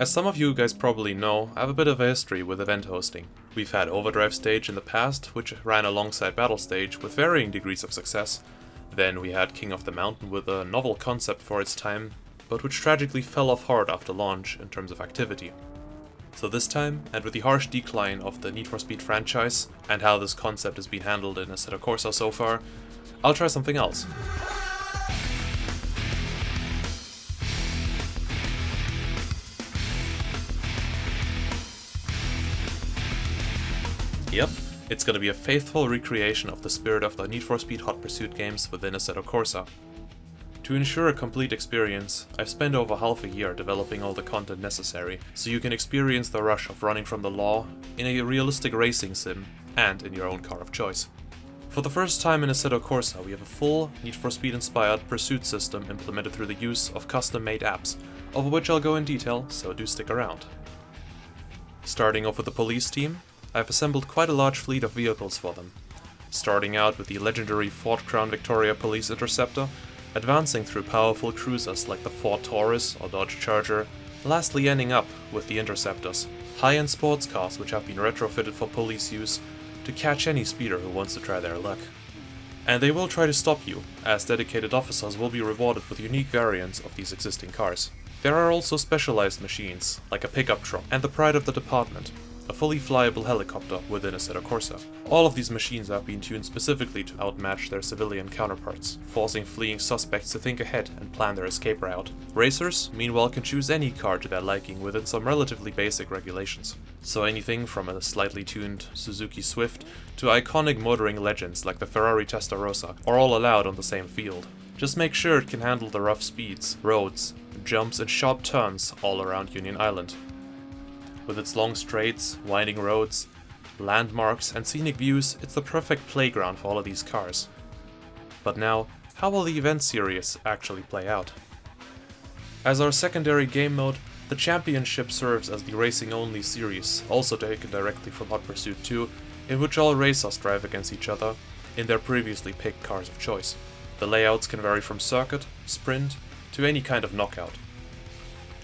As some of you guys probably know, I have a bit of a history with event hosting. We've had Overdrive Stage in the past, which ran alongside Battle Stage with varying degrees of success. Then we had King of the Mountain with a novel concept for its time, but which tragically fell off hard after launch in terms of activity. So this time, and with the harsh decline of the Need for Speed franchise, and how this concept has been handled in Assetto Corsa so far, I'll try something else. Yep, it's gonna be a faithful recreation of the spirit of the Need for Speed Hot Pursuit games within Assetto Corsa. To ensure a complete experience, I've spent over half a year developing all the content necessary, so you can experience the rush of running from the law in a realistic racing sim, and in your own car of choice. For the first time in Assetto Corsa, we have a full Need for Speed inspired pursuit system implemented through the use of custom-made apps, over which I'll go in detail, so do stick around. Starting off with the police team, I've assembled quite a large fleet of vehicles for them. Starting out with the legendary Ford Crown Victoria Police Interceptor, advancing through powerful cruisers like the Ford Taurus or Dodge Charger, lastly ending up with the Interceptors, high-end sports cars which have been retrofitted for police use to catch any speeder who wants to try their luck. And they will try to stop you, as dedicated officers will be rewarded with unique variants of these existing cars. There are also specialized machines, like a pickup truck and the pride of the department, a fully flyable helicopter within Assetto Corsa. All of these machines have been tuned specifically to outmatch their civilian counterparts, forcing fleeing suspects to think ahead and plan their escape route. Racers, meanwhile, can choose any car to their liking within some relatively basic regulations. So anything from a slightly tuned Suzuki Swift to iconic motoring legends like the Ferrari Testarossa are all allowed on the same field. Just make sure it can handle the rough speeds, roads, jumps and sharp turns all around Union Island. With its long straights, winding roads, landmarks and scenic views, it's the perfect playground for all of these cars. But now, how will the event series actually play out? As our secondary game mode, the Championship serves as the racing-only series, also taken directly from Hot Pursuit 2, in which all racers drive against each other in their previously picked cars of choice. The layouts can vary from circuit, sprint, to any kind of knockout.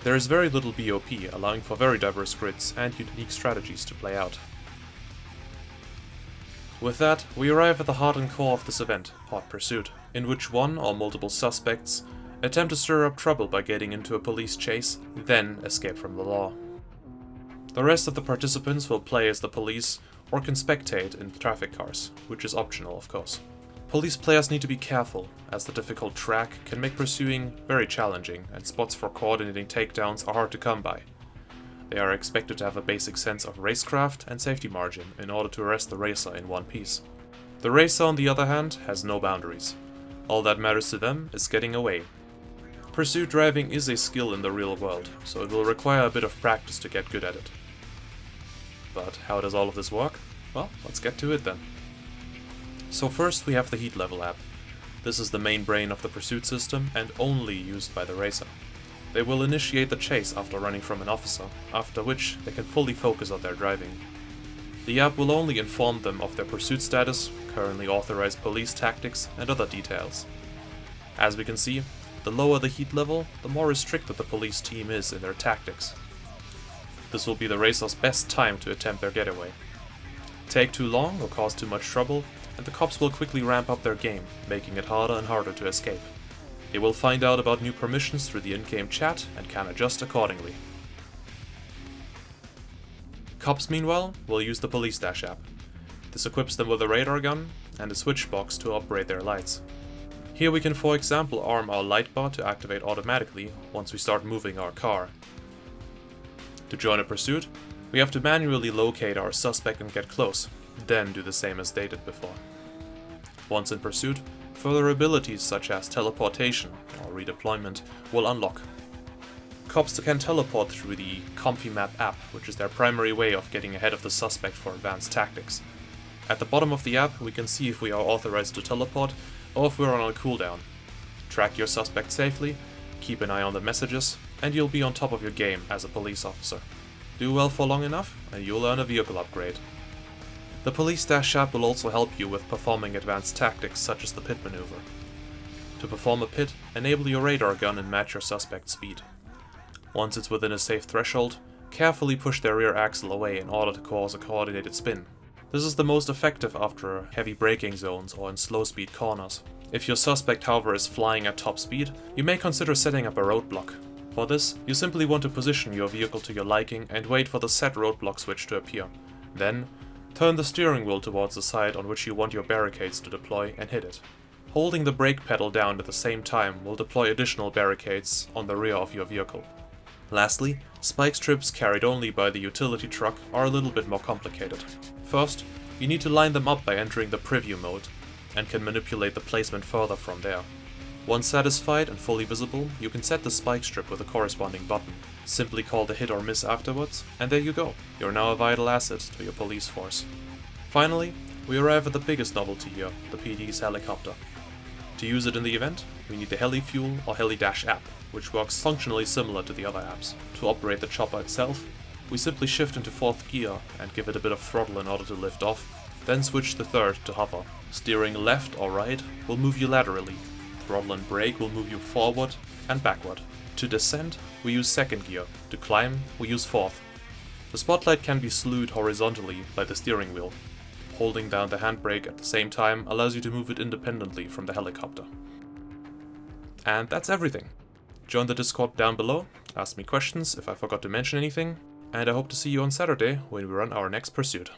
There is very little BOP, allowing for very diverse grids and unique strategies to play out. With that, we arrive at the heart and core of this event, Hot Pursuit, in which one or multiple suspects attempt to stir up trouble by getting into a police chase, then escape from the law. The rest of the participants will play as the police or can spectate in traffic cars, which is optional of course. Police players need to be careful, as the difficult track can make pursuing very challenging and spots for coordinating takedowns are hard to come by. They are expected to have a basic sense of racecraft and safety margin in order to arrest the racer in one piece. The racer, on the other hand, has no boundaries. All that matters to them is getting away. Pursuit driving is a skill in the real world, so it will require a bit of practice to get good at it. But how does all of this work? Well, let's get to it then. So first we have the heat level app. This is the main brain of the pursuit system and only used by the racer. They will initiate the chase after running from an officer, after which they can fully focus on their driving. The app will only inform them of their pursuit status, currently authorized police tactics and other details. As we can see, the lower the heat level, the more restricted the police team is in their tactics. This will be the racer's best time to attempt their getaway. Take too long or cause too much trouble, and the cops will quickly ramp up their game, making it harder and harder to escape. They will find out about new permissions through the in-game chat and can adjust accordingly. Cops, meanwhile, will use the Police Dash app. This equips them with a radar gun and a switch box to operate their lights. Here we can, for example, arm our light bar to activate automatically once we start moving our car. To join a pursuit, we have to manually locate our suspect and get close, then do the same as they did before. Once in pursuit, further abilities such as teleportation or redeployment will unlock. Cops can teleport through the Comfy Map app, which is their primary way of getting ahead of the suspect for advanced tactics. At the bottom of the app, we can see if we are authorized to teleport or if we are on a cooldown. Track your suspect safely, keep an eye on the messages, and you'll be on top of your game as a police officer. Do well for long enough, and you'll earn a vehicle upgrade. The Police Dash app will also help you with performing advanced tactics such as the pit maneuver. To perform a pit, enable your radar gun and match your suspect's speed. Once it's within a safe threshold, carefully push their rear axle away in order to cause a coordinated spin. This is the most effective after heavy braking zones or in slow speed corners. If your suspect, however, is flying at top speed, you may consider setting up a roadblock. For this, you simply want to position your vehicle to your liking and wait for the set roadblock switch to appear. Then, turn the steering wheel towards the side on which you want your barricades to deploy and hit it. Holding the brake pedal down at the same time will deploy additional barricades on the rear of your vehicle. Lastly, spike strips carried only by the utility truck are a little bit more complicated. First, you need to line them up by entering the preview mode, and can manipulate the placement further from there. Once satisfied and fully visible, you can set the spike strip with a corresponding button. Simply call the hit or miss afterwards, and there you go. You're now a vital asset to your police force. Finally, we arrive at the biggest novelty here, the PD's helicopter. To use it in the event, we need the HeliFuel or HeliDash app, which works functionally similar to the other apps. To operate the chopper itself, we simply shift into 4th gear and give it a bit of throttle in order to lift off, then switch to 3rd to hover. Steering left or right will move you laterally. Throttle and brake will move you forward and backward. To descend, we use 2nd gear. To climb, we use 4th. The spotlight can be slewed horizontally by the steering wheel. Holding down the handbrake at the same time allows you to move it independently from the helicopter. And that's everything. Join the Discord down below, ask me questions if I forgot to mention anything, and I hope to see you on Saturday when we run our next pursuit.